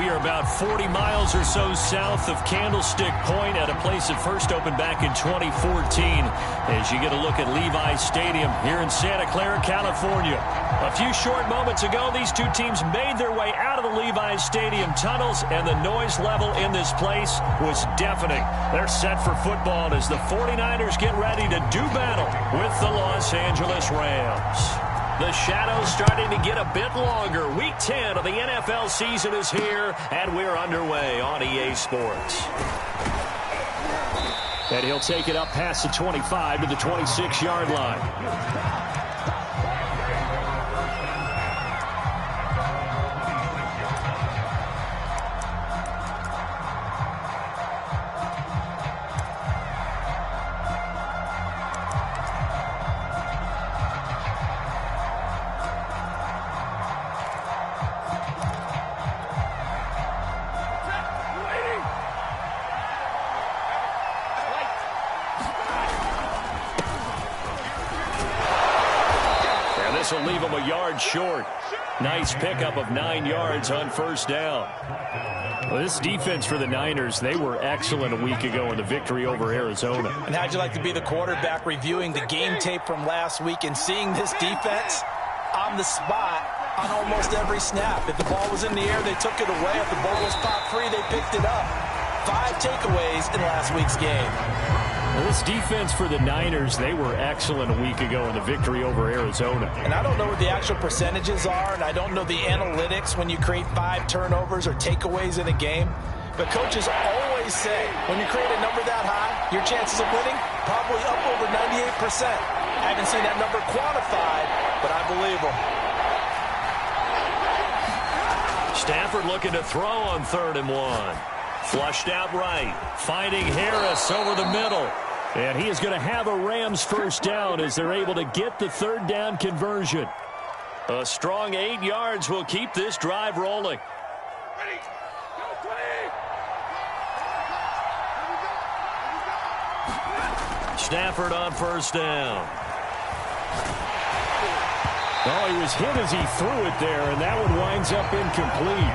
We are about 40 miles or so south of Candlestick Point at a place that first opened back in 2014 as you get a look at Levi's Stadium here in Santa Clara, California. A few short moments ago, these two teams made their way out of the Levi's Stadium tunnels, and the noise level in this place was deafening. They're set for football as the 49ers get ready to do battle with the Los Angeles Rams. The shadow's starting to get a bit longer. Week 10 of the NFL season is here, and we're underway on EA Sports. And he'll take it up past the 25 to the 26-yard line. This will leave him a yard short. Nice pickup of 9 yards on first down. Well, this defense for the Niners, they were excellent a week ago in the victory over Arizona. And how'd you like to be the quarterback reviewing the game tape from last week and seeing this defense on the spot on almost every snap? If the ball was in the air, they took it away. If the ball was popped free, they picked it up. 5 takeaways in last week's game. Well, this defense for the Niners, they were excellent a week ago in the victory over Arizona. And I don't know what the actual percentages are, and I don't know the analytics when you create 5 turnovers or takeaways in a game. But coaches always say, when you create a number that high, your chances of winning probably up over 98%. I haven't seen that number quantified, but I believe them. Stafford looking to throw on 3rd and 1. Flushed out right, finding Harris over the middle. And he is going to have a Rams first down as they're able to get the 3rd down conversion. A strong 8 yards will keep this drive rolling. Ready, go, 20. Stafford on first down. Oh, he was hit as he threw it there, and that one winds up incomplete.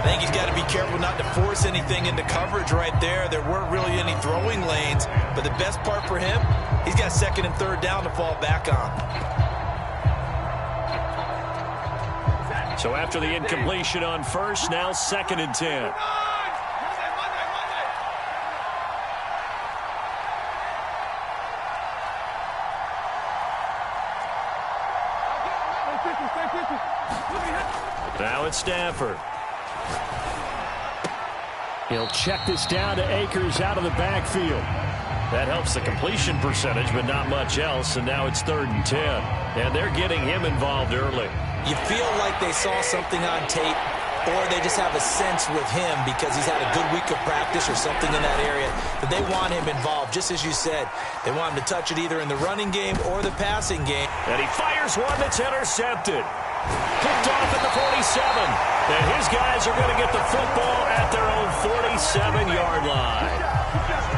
I think he's got to be careful not to force anything into coverage right there. There weren't really any throwing lanes, but the best part for him, he's got 2nd and 3rd down to fall back on. So after the incompletion on first, now 2nd and 10. Now it's Stafford. He'll check this down to Akers out of the backfield. That helps the completion percentage, but not much else. And now it's 3rd and 10. And they're getting him involved early. You feel like they saw something on tape, or they just have a sense with him because he's had a good week of practice or something in that area that they want him involved. Just as you said, they want him to touch it either in the running game or the passing game. And he fires one that's intercepted. Picked off at the 47. And his guys are going to get the football at their own 47-yard line.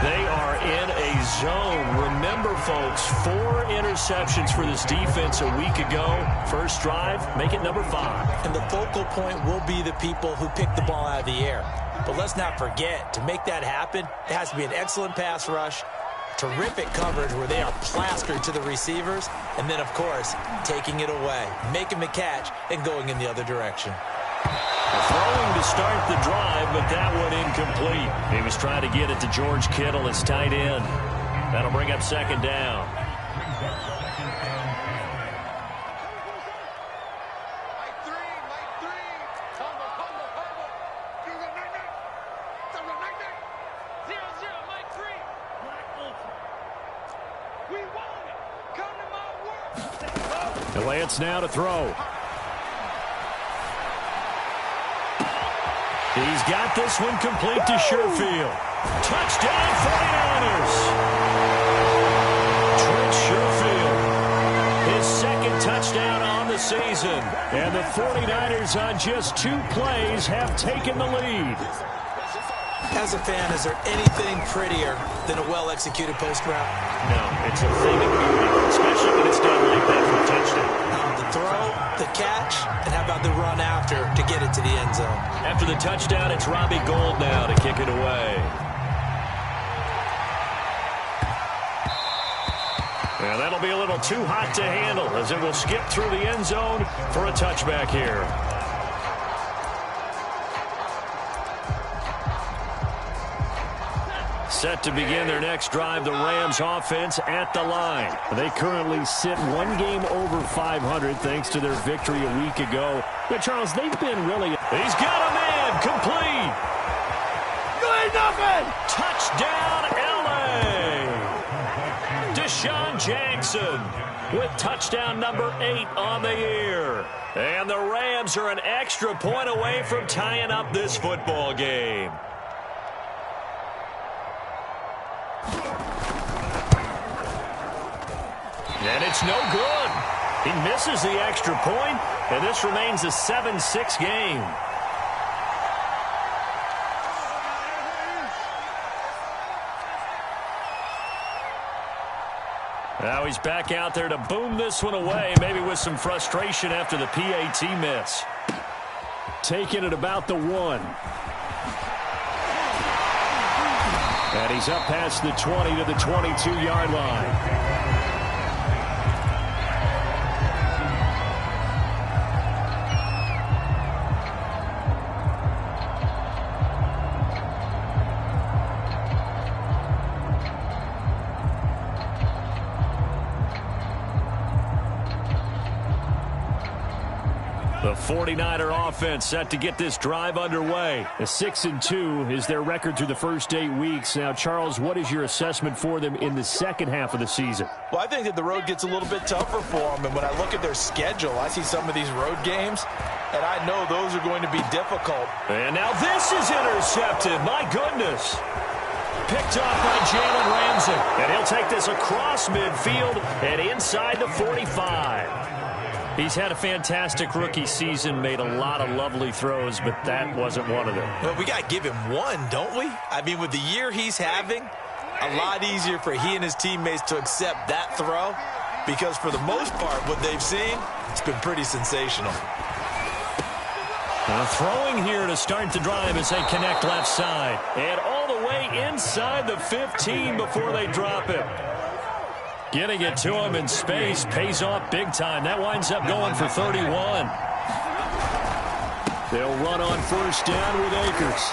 They are in a zone. Remember, folks, 4 interceptions for this defense a week ago. First drive, make it number 5. And the focal point will be the people who pick the ball out of the air. But let's not forget, to make that happen, it has to be an excellent pass rush, terrific coverage where they are plastered to the receivers, and then, of course, taking it away, making the catch, and going in the other direction. Throwing to start the drive, but that one incomplete. He was trying to get it to George Kittle, his tight end. That'll bring up 2nd down. Lance now to throw. He's got this one complete to Sherfield. Touchdown 49ers. Trent Sherfield, his 2nd touchdown on the season. And the 49ers on just 2 plays have taken the lead. As a fan, is there anything prettier than a well-executed post route? No, it's a thing of beauty, especially when it's done like that for a touchdown. The throw, the catch, and how about the run after to get it to the end zone? After the touchdown, it's Robbie Gould now to kick it away. And that'll be a little too hot to handle as it will skip through the end zone for a touchback here. Set to begin their next drive, the Rams offense at the line. They currently sit one game over 500 thanks to their victory a week ago. But, Charles, they've been really... He's got a man, complete. Good nothing. Touchdown, L.A. Deshaun Jackson with touchdown number 8 on the year. And the Rams are an extra point away from tying up this football game. And it's no good. He misses the extra point, and this remains a 7-6 game. Now he's back out there to boom this one away, maybe with some frustration after the PAT miss. Taking it about the 1. And he's up past the 20 to the 22-yard line. The 49er offense set to get this drive underway. A 6-2 is their record through the first 8 weeks. Now, Charles, what is your assessment for them in the second half of the season? Well, I think that the road gets a little bit tougher for them. And when I look at their schedule, I see some of these road games, and I know those are going to be difficult. And now this is intercepted. My goodness. Picked off by Jalen Ramsey. And he'll take this across midfield and inside the 45. He's had a fantastic rookie season, made a lot of lovely throws, but that wasn't one of them. Well, we got to give him one, don't we? I mean, with the year he's having, a lot easier for he and his teammates to accept that throw because for the most part, what they've seen, it's been pretty sensational. Throwing here to start the drive as they connect left side. And all the way inside the 15 before they drop it. Getting it to him in space pays off big time. That winds up going for 31. They'll run on first down with Akers.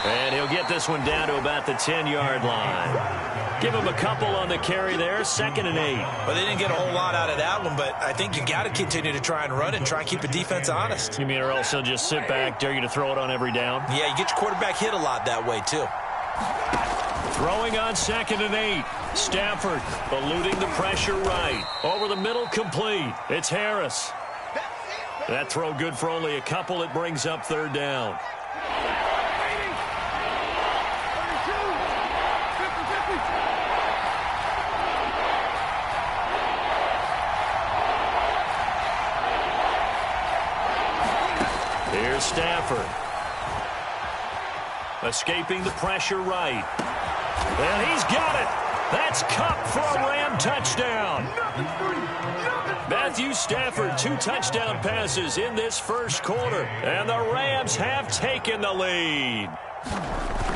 And he'll get this one down to about the 10-yard line. Give him a couple on the carry there, 2nd and 8. Well, they didn't get a whole lot out of that one, but I think you got to continue to try and run it and try and keep the defense honest. You mean or else he'll just sit back, dare you to throw it on every down? Yeah, you get your quarterback hit a lot that way, too. Throwing on 2nd and 8. Stafford eluding the pressure right. Over the middle, complete. It's Harris. That throw good for only a couple. It brings up 3rd down. Here's Stafford. Escaping the pressure right. And he's got it. That's Kupp for a Ram touchdown. Matthew Stafford, 2 touchdown passes in this first quarter. And the Rams have taken the lead.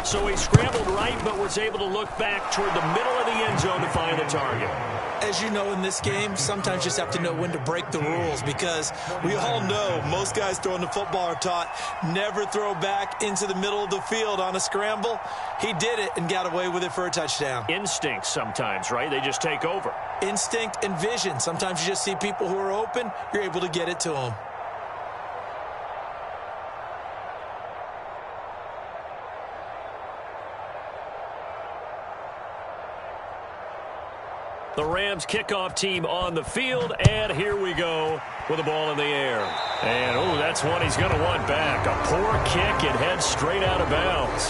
So he scrambled right, but was able to look back toward the middle of the end zone to find the target. As you know, in this game, sometimes you just have to know when to break the rules because we all know most guys throwing the football are taught never throw back into the middle of the field on a scramble. He did it and got away with it for a touchdown. Instinct sometimes, right? They just take over. Instinct and vision. Sometimes you just see people who are open, you're able to get it to them. The Rams kickoff team on the field, and here we go with the ball in the air. And, oh, that's one he's going to want back. A poor kick, it heads straight out of bounds.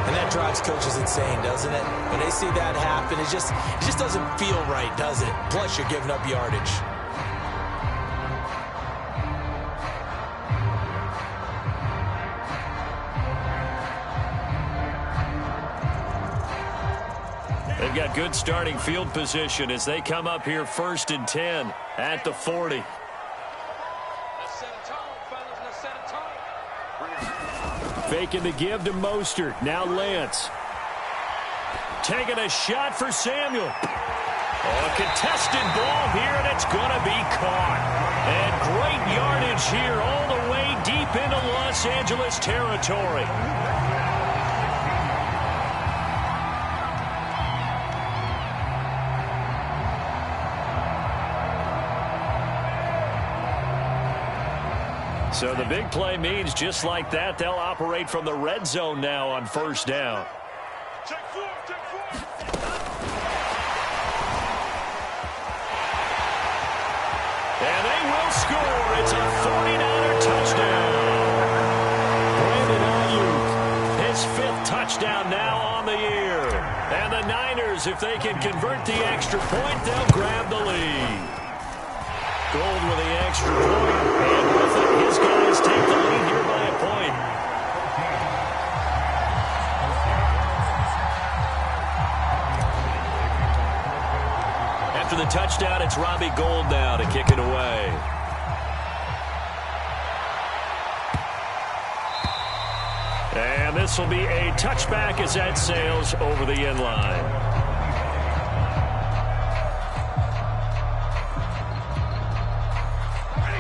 And that drives coaches insane, doesn't it? When they see that happen, it just doesn't feel right, does it? Plus, you're giving up yardage. They've got good starting field position as they come up here 1st and 10 at the 40. Let's set a tone, fellas. Let's set a tone. Faking the give to Mostert. Now Lance. Taking a shot for Samuel. Oh, a contested ball here, and it's going to be caught. And great yardage here all the way deep into Los Angeles territory. So the big play means just like that, they'll operate from the red zone now on first down. And they will score. It's a 49er touchdown. Brandon Ayuk, his 5th touchdown now on the year. And the Niners, if they can convert the extra point, they'll grab the lead. Gold with the extra point, and with it, his guys take the lead here by a point. After the touchdown, it's Robbie Gould now to kick it away. And this will be a touchback as that sails over the end line.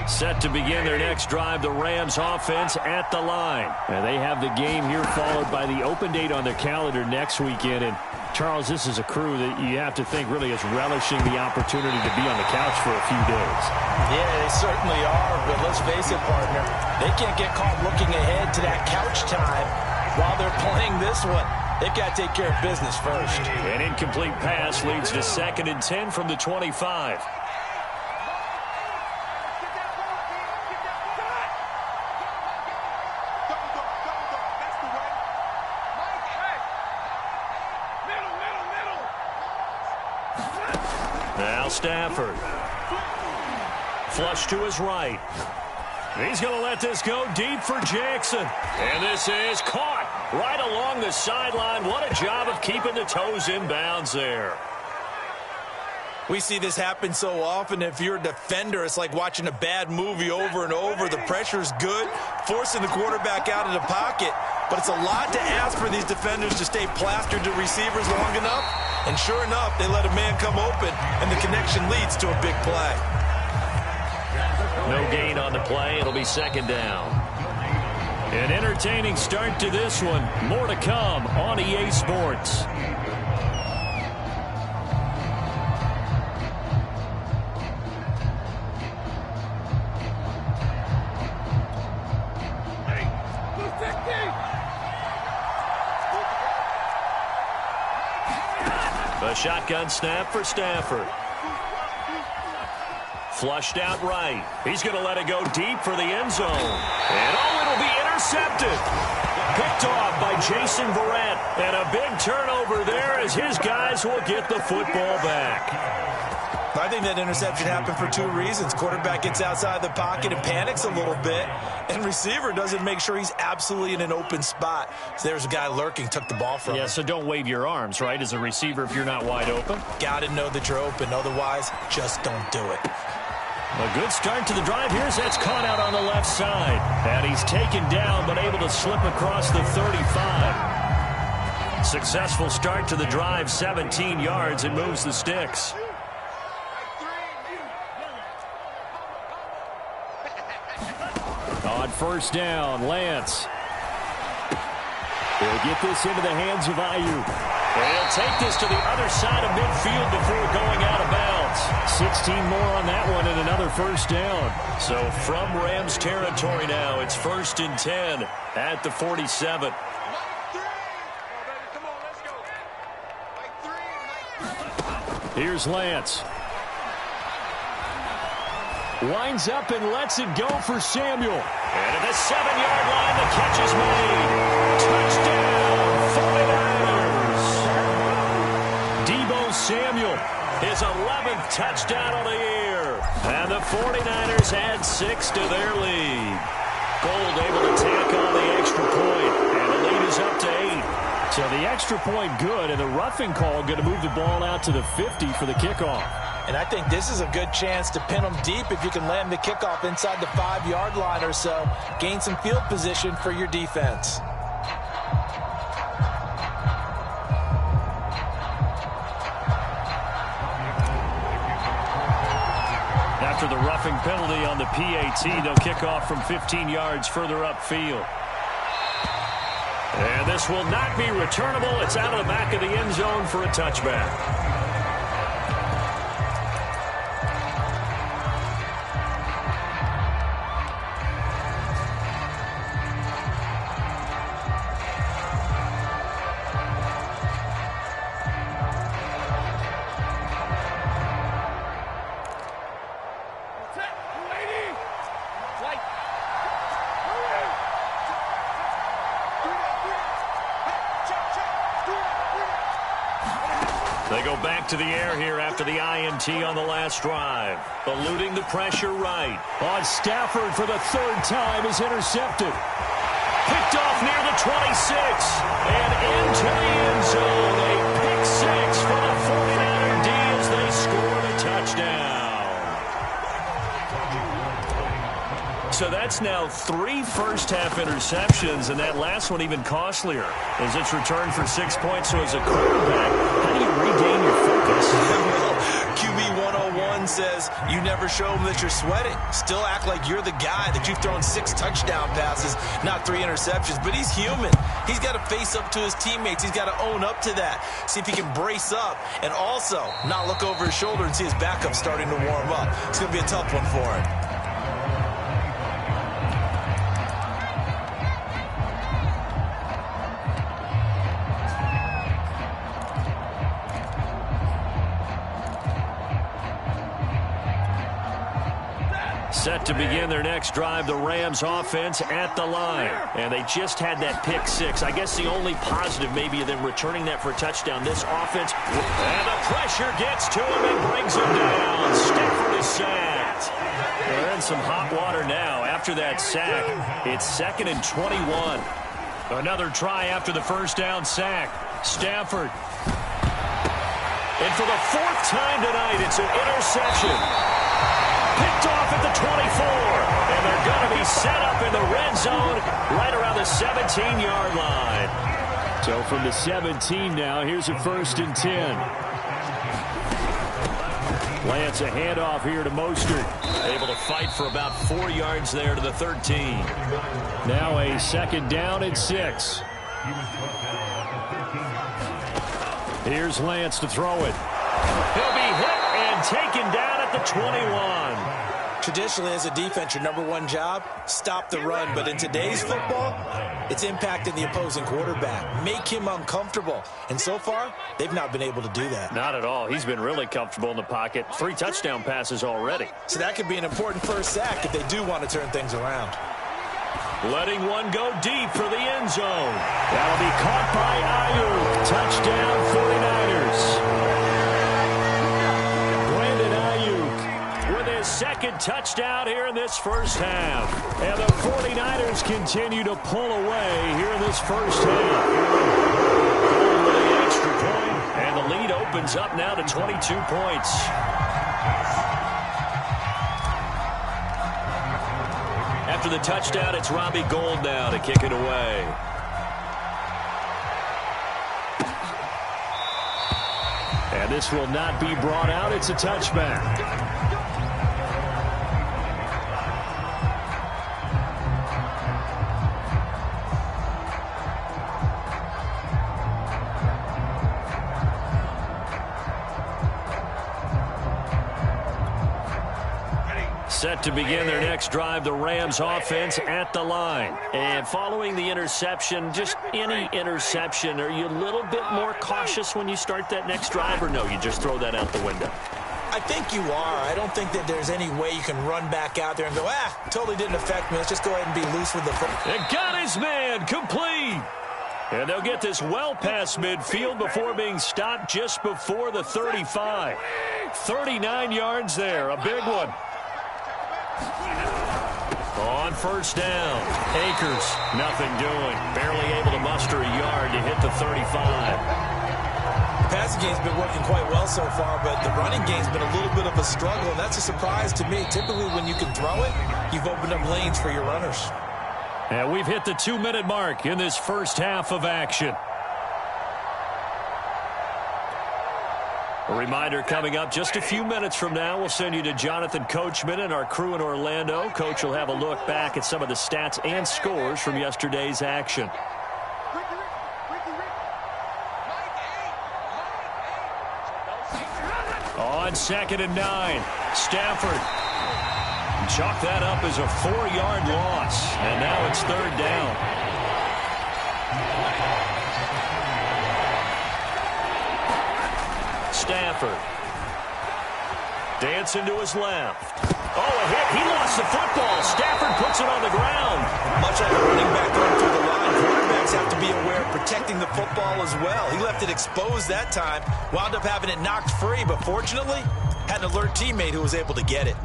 Set to begin their next drive, the Rams offense at the line. And they have the game here followed by the open date on their calendar next weekend. And Charles, this is a crew that you have to think really is relishing the opportunity to be on the couch for a few days. Yeah, they certainly are, but let's face it, partner. They can't get caught looking ahead to that couch time while they're playing this one. They've got to take care of business first. An incomplete pass leads to 2nd and 10 from the 25. Now Stafford. Flush to his right. He's going to let this go deep for Jackson. And this is caught right along the sideline. What a job of keeping the toes in bounds there. We see this happen so often. If you're a defender, it's like watching a bad movie over and over. The pressure's good, forcing the quarterback out of the pocket. But it's a lot to ask for these defenders to stay plastered to receivers long enough. And sure enough, they let a man come open, and the connection leads to a big play. No gain on the play. It'll be 2nd down. An entertaining start to this one. More to come on EA Sports. A shotgun snap for Stafford. Flushed out right. He's going to let it go deep for the end zone. And it'll be intercepted. Picked off by Jason Verrett. And a big turnover there as his guys will get the football back. I think that interception happened for 2 reasons. Quarterback gets outside the pocket and panics a little bit. And receiver doesn't make sure he's absolutely in an open spot. So there's a guy lurking, took the ball from him. Yeah, so don't wave your arms, right, as a receiver if you're not wide open. Got to know that you're open. Otherwise, just don't do it. A good start to the drive. Here's that's caught out on the left side. And he's taken down but able to slip across the 35. Successful start to the drive, 17 yards, and moves the sticks. On first down, Lance. He'll get this into the hands of Ayuk. He'll take this to the other side of midfield before going out of bounds. 16 more on that one and another first down. So from Rams territory now, it's 1st and 10 at the 47. Here's Lance. Winds up and lets it go for Samuel. And at the 7-yard line, the catch is made. Touchdown, 49ers. Deebo Samuel, his 11th touchdown of the year. And the 49ers add 6 to their lead. Gould able to tack on the extra point, and the lead is up to 8. So the extra point good, and the roughing call going to move the ball out to the 50 for the kickoff. And I think this is a good chance to pin them deep if you can land the kickoff inside the 5-yard line or so. Gain some field position for your defense. After the roughing penalty on the PAT, they'll kick off from 15 yards further upfield. And this will not be returnable. It's out of the back of the end zone for a touchback. They go back to the air here after the INT on the last drive. Eluding the pressure right. On Stafford for the third time is intercepted. Picked off near the 26. And into the end zone. A pick six for the 49er D as they score the touchdown. So that's now 3 first-half interceptions, and that last one even costlier as it's returned for 6 points. So as a quarterback, how do you regain your focus? Well, QB 101 says you never show them that you're sweating. Still act like you're the guy, that you've thrown 6 touchdown passes, not 3 interceptions. But he's human. He's got to face up to his teammates. He's got to own up to that. See if he can brace up and also not look over his shoulder and see his backup starting to warm up. It's going to be a tough one for him. Set to begin their next drive, the Rams offense at the line. And they just had that pick six. I guess the only positive maybe of them returning that for a touchdown. This offense, and the pressure gets to him and brings him down. Stafford is sacked. They're in some hot water now after that sack. It's 2nd and 21. Another try after the first down sack. Stafford. And for the 4th time tonight, it's an interception. Picked off at the 24, and they're going to be set up in the red zone right around the 17-yard line. So from the 17 now, here's a 1st and 10. Lance, a handoff here to Mostert. Able to fight for about 4 yards there to the 13. Now a 2nd down and 6. Here's Lance to throw it. He'll be hit and taken down at the 21. Traditionally, as a defense, your number one job, stop the run. But in today's football, it's impacting the opposing quarterback. Make him uncomfortable. And so far, they've not been able to do that. Not at all. He's been really comfortable in the pocket. 3 touchdown passes already. So that could be an important first sack if they do want to turn things around. Letting one go deep for the end zone. That'll be caught by Ayuk. Touchdown 49ers. Brandon Ayuk with his 2nd touchdown here in this first half. And the 49ers continue to pull away here in this first half. Goal with the extra point, and the lead opens up now to 22 points. After the touchdown, it's Robbie Gould now to kick it away. And this will not be brought out. It's a touchback. Set to begin their next drive, the Rams offense at the line. And following the interception, just any interception, are you a little bit more cautious when you start that next drive, or no, you just throw that out the window? I think you are. I don't think that there's any way you can run back out there and go, totally didn't affect me. Let's just go ahead and be loose with the football. And got his man complete. And they'll get this well past midfield before being stopped just before the 35. 39 yards there, a big one. On first down, Akers, nothing doing. Barely able to muster a yard to hit the 35. The passing game's been working quite well so far, but the running game's been a little bit of a struggle, and that's a surprise to me. Typically, when you can throw it, you've opened up lanes for your runners. And we've hit the 2-minute mark in this first half of action. A reminder coming up just a few minutes from now, we'll send you to Jonathan Coachman and our crew in Orlando. Coach will have a look back at some of the stats and scores from yesterday's action. On 2nd and 9, Stafford. Chalk that up as a 4-yard loss, and now it's 3rd down. Stafford. Dancing to his left. Oh, a hit. He lost the football. Stafford puts it on the ground. Much like a running back going through the line, quarterbacks have to be aware of protecting the football as well. He left it exposed that time, wound up having it knocked free, but fortunately, had an alert teammate who was able to get it.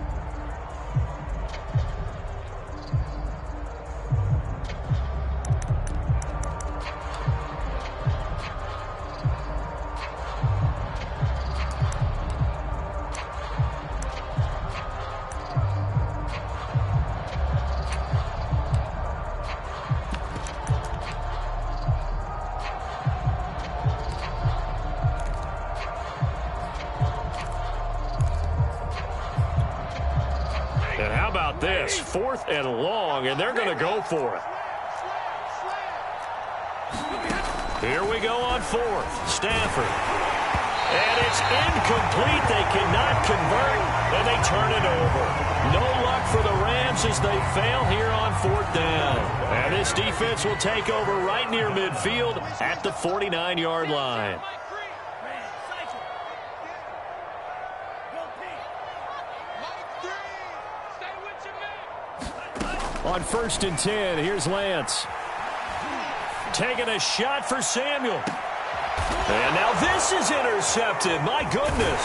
And how about this? 4th and long, and they're going to go for it. Here we go on 4th. Stafford. And it's incomplete. They cannot convert, and they turn it over. No luck for the Rams as they fail here on 4th down. And this defense will take over right near midfield at the 49-yard line. On 1st and 10, here's Lance. Taking a shot for Samuel. And now this is intercepted. My goodness.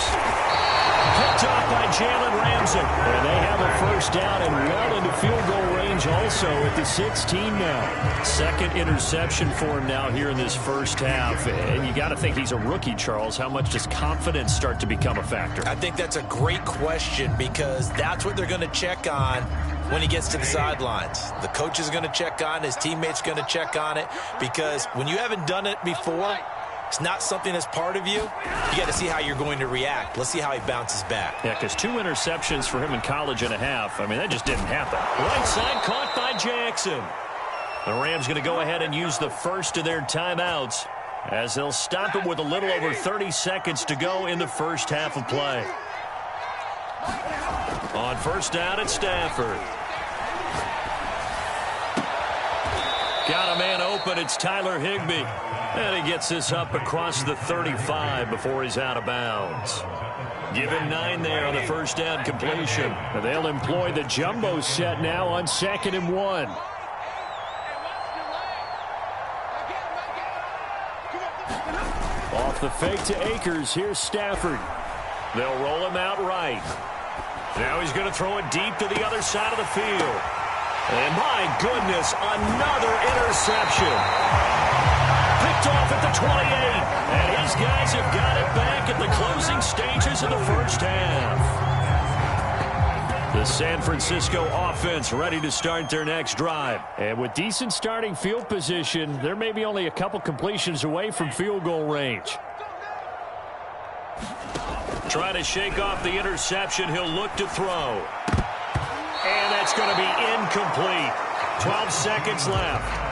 Picked off by Jalen Ramsey. And they have a 1st down and well into field goal range also at the 16 now. 2nd interception for him now here in this 1st half. And you got to think he's a rookie, Charles. How much does confidence start to become a factor? I think that's a great question because that's what they're going to check on when he gets to the sidelines. The coach is going to check on it. His teammate's going to check on it because when you haven't done it before, it's not something that's part of you. You got to see how you're going to react. Let's see how he bounces back. Yeah, because 2 interceptions for him in college and a half. I mean, that just didn't happen. Right side caught by Jackson. The Rams going to go ahead and use the first of their timeouts as they'll stop him with a little over 30 seconds to go in the 1st half of play. On 1st down at Stafford. Got a man open. It's Tyler Higbee. And he gets this up across the 35 before he's out of bounds. Given 9 there on the 1st down completion. They'll employ the jumbo set now on 2nd and 1. Off the fake to Akers. Here's Stafford. They'll roll him out right. Now he's going to throw it deep to the other side of the field. And my goodness, another interception. Picked off at the 28. And his guys have got it back at the closing stages of the 1st half. The San Francisco offense ready to start their next drive. And with decent starting field position, they're maybe only a couple completions away from field goal range. Trying to shake off the interception. He'll look to throw. And that's going to be incomplete. 12 seconds left.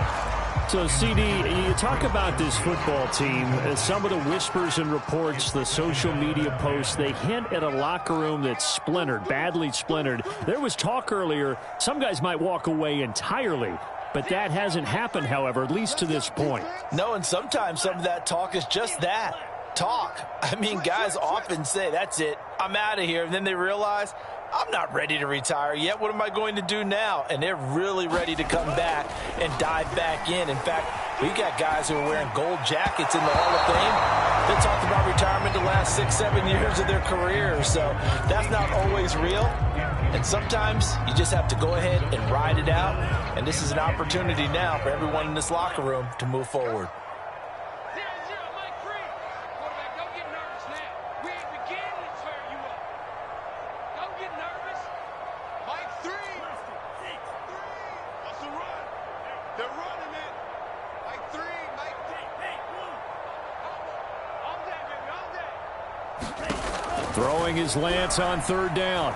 So, CD, you talk about this football team. Some of the whispers and reports, the social media posts, they hint at a locker room that's splintered, badly splintered. There was talk earlier, some guys might walk away entirely. But that hasn't happened, however, at least to this point. No, and sometimes some of that talk is just that. Talk. I mean, guys often say, that's it, I'm out of here. And then they realize, I'm not ready to retire yet. What am I going to do now? And they're really ready to come back and dive back in. In fact, we got guys who are wearing gold jackets in the Hall of Fame. They talked about retirement the last 6-7 years of their careers. So that's not always real. And sometimes you just have to go ahead and ride it out. And this is an opportunity now for everyone in this locker room to move forward. Throwing is Lance on third down.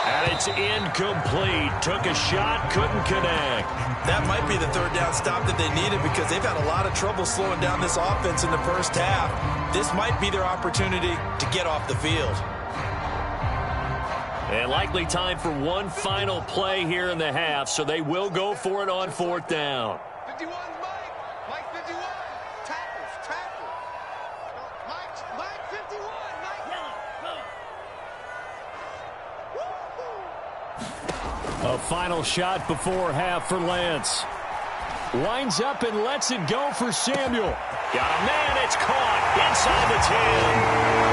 And it's incomplete. Took a shot, couldn't connect. That might be the third down stop that they needed because they've had a lot of trouble slowing down this offense in the first half. This might be their opportunity to get off the field. And likely time for one final play here in the half, so they will go for it on fourth down. 51, Mike 51. Tackles. Mike 51. A final shot before half for Lance. Winds up and lets it go for Samuel. Got a man, it's caught inside the 10.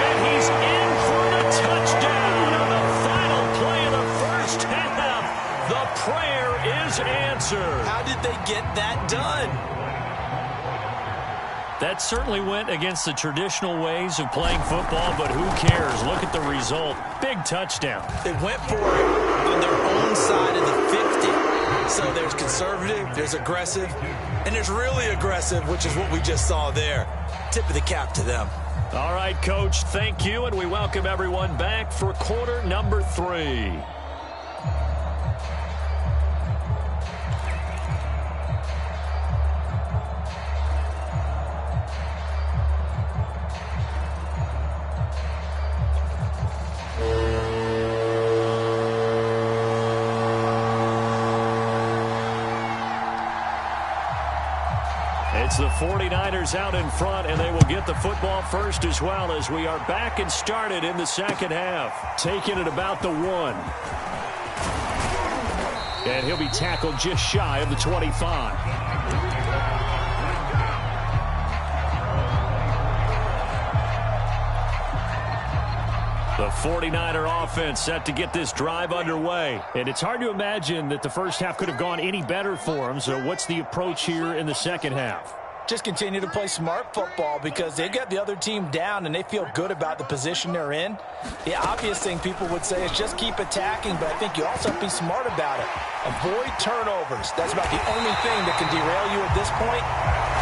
And he's in for the touchdown on the final play of the first half. The prayer is answered. How did they get that done? That certainly went against the traditional ways of playing football, but who cares? Look at the result. Big touchdown. They went for it on their own side of the 50. So there's conservative, there's aggressive, and there's really aggressive, which is what we just saw there. Tip of the cap to them. All right, Coach, thank you, and we welcome everyone back for quarter number 3. It's the 49ers out in front, and they will get the football first as well as we are back and started in the second half. Taking it about the 1. And he'll be tackled just shy of the 25. The 49er offense set to get this drive underway. And it's hard to imagine that the first half could have gone any better for them. So what's the approach here in the second half? Just continue to play smart football because they got the other team down and they feel good about the position they're in. The obvious thing people would say is just keep attacking, but I think you also have to be smart about it. Avoid turnovers. That's about the only thing that can derail you at this point.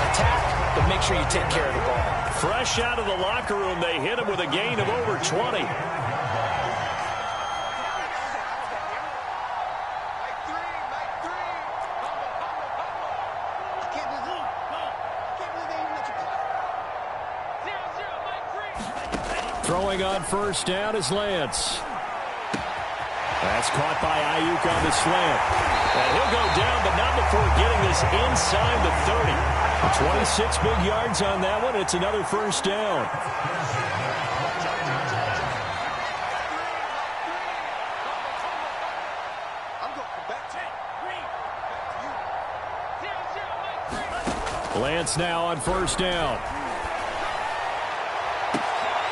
Attack, but make sure you take care of the ball. Fresh out of the locker room, they hit him with a gain of over 20. Throwing on first down is Lance. That's caught by Ayuk on the slant. And he'll go down, but not before getting this inside the 30. 26 big yards on that one. It's another first down. Lance now on first down.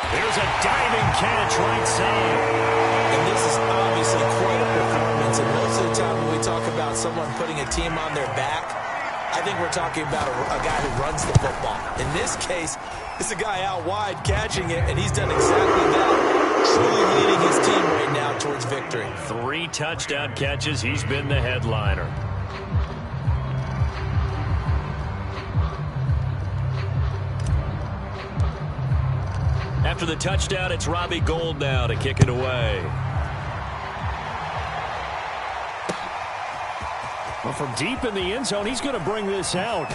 There's a diving catch right side. And this is obviously quite a performance. And most of the time when we talk about someone putting a team on their back, I think we're talking about a guy who runs the football. In this case, it's a guy out wide catching it, and he's done exactly that. Truly leading his team right now towards victory. 3 touchdown catches. He's been the headliner. After the touchdown, it's Robbie Gould now to kick it away. Well, from deep in the end zone, he's going to bring this out.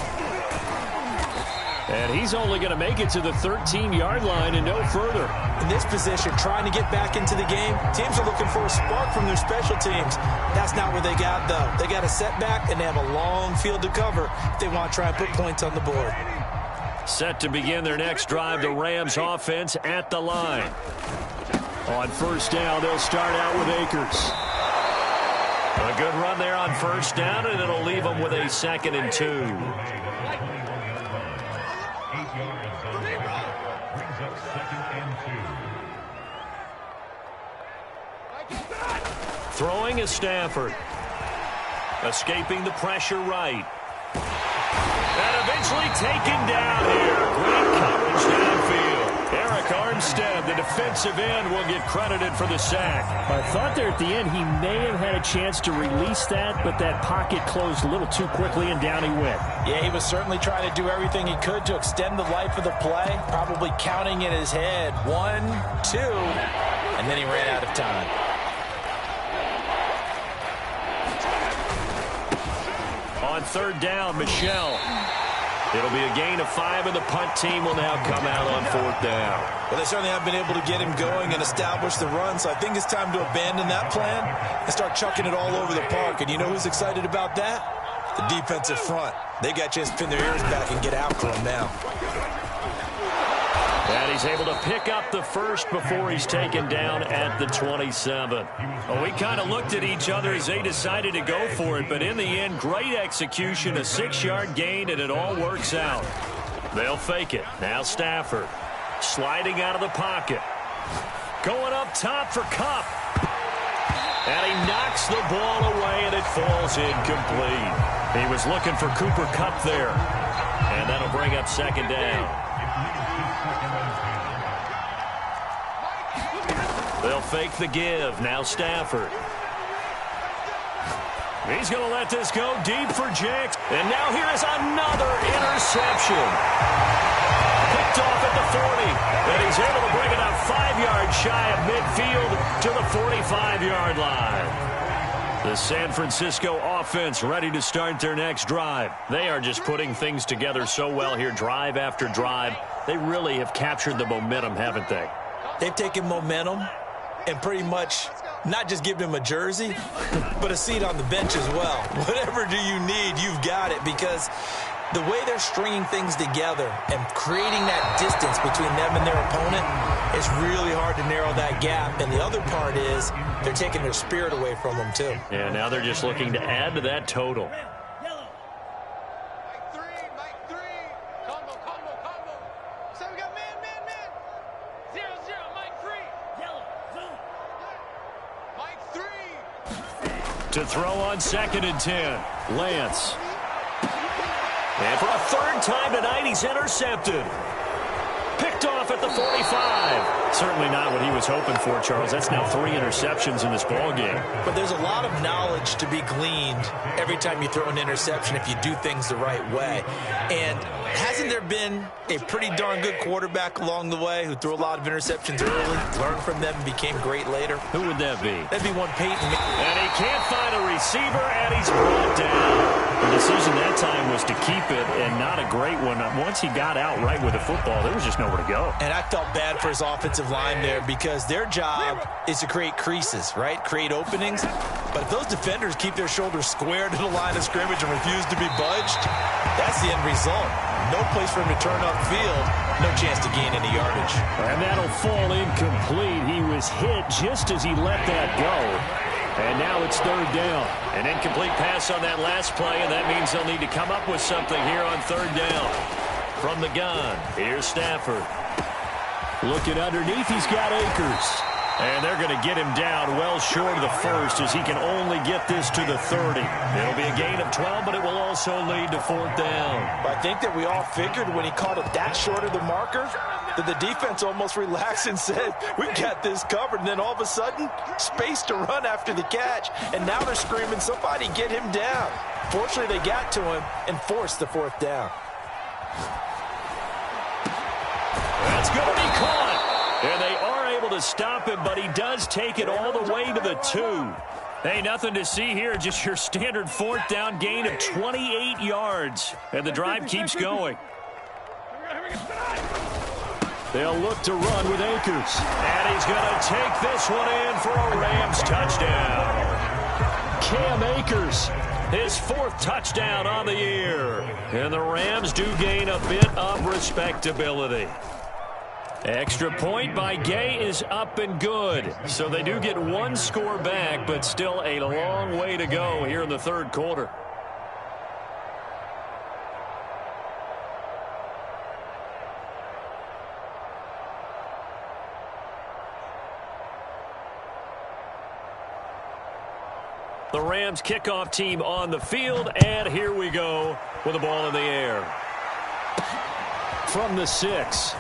And he's only going to make it to the 13-yard line and no further. In this position, trying to get back into the game, teams are looking for a spark from their special teams. That's not what they got, though. They got a setback, and they have a long field to cover if they want to try and put points on the board. Set to begin their next drive, the Rams offense at the line. On first down, they'll start out with Akers. A good run there on first down, and it'll leave them with a 2nd and 2. Throwing is Stafford. Escaping the pressure right. And eventually taken down here. Great coverage downfield. Eric Armstead, the defensive end, will get credited for the sack. I thought there at the end he may have had a chance to release that, but that pocket closed a little too quickly, and down he went. Yeah, he was certainly trying to do everything he could to extend the life of the play, probably counting in his head 1, 2, and then he ran out of time. On third down, Michel. It'll be a gain of 5, and the punt team will now come out on fourth down. Well, they certainly have been able to get him going and establish the run, so I think it's time to abandon that plan and start chucking it all over the park. And you know who's excited about that? The defensive front. They got a chance to pin their ears back and get after him now. And he's able to pick up the first before he's taken down at the 27. Well, we kind of looked at each other as they decided to go for it, but in the end, great execution, a 6-yard gain, and it all works out. They'll fake it. Now Stafford sliding out of the pocket. Going up top for Kupp. And he knocks the ball away, and it falls incomplete. He was looking for Cooper Kupp there. And that'll bring up second down. They'll fake the give. Now Stafford. He's going to let this go deep for Jackson. And now here is another interception. Picked off at the 40. And he's able to bring it up 5 yards shy of midfield to the 45-yard line. The San Francisco offense ready to start their next drive. They are just putting things together so well here, drive after drive. They really have captured the momentum, haven't they? They've taken momentum and pretty much not just given him a jersey, but a seat on the bench as well. Whatever do you need, you've got it, because the way they're stringing things together and creating that distance between them and their opponent, it's really hard to narrow that gap. And the other part is they're taking their spirit away from them, too. Yeah, now they're just looking to add to that total. To throw on 2nd and 10, Lance. And for a third time tonight, he's intercepted. Picked off at the 45. Certainly not what he was hoping for, Charles. That's now 3 interceptions in this ballgame. But there's a lot of knowledge to be gleaned every time you throw an interception if you do things the right way. And hasn't there been a pretty darn good quarterback along the way who threw a lot of interceptions early, learned from them, and became great later? Who would that be? That'd be one Peyton. And he can't find a receiver, and he's brought down. The decision that time was to keep it, and not a great one. Once he got out right with the football, there was just nowhere to go. And I felt bad for his offensive line there, because their job is to create creases, right? Create openings. But if those defenders keep their shoulders square to the line of scrimmage and refuse to be budged, that's the end result. No place for him to turn upfield. No chance to gain any yardage. And that'll fall incomplete. He was hit just as he let that go. And now it's third down. An incomplete pass on that last play, and that means they'll need to come up with something here on third down. From the gun, here's Stafford. Looking underneath, he's got Akers. And they're going to get him down well short of the first, as he can only get this to the 30. It'll be a gain of 12, but it will also lead to fourth down. I think that we all figured when he caught it that short of the marker that the defense almost relaxed and said, we've got this covered. And then all of a sudden, space to run after the catch. And now they're screaming, somebody get him down. Fortunately, they got to him and forced the fourth down. That's going to be caught. And they are able to stop him, but he does take it all the way to the 2. Hey, nothing to see here, just your standard fourth down gain of 28 yards. And the drive keeps going. They'll look to run with Akers. And he's going to take this one in for a Rams touchdown. Cam Akers. His 4th touchdown on the year. And the Rams do gain a bit of respectability. Extra point by Gay is up and good. So they do get 1 score back, but still a long way to go here in the third quarter. The Rams kickoff team on the field, and here we go with the ball in the air. From the 6.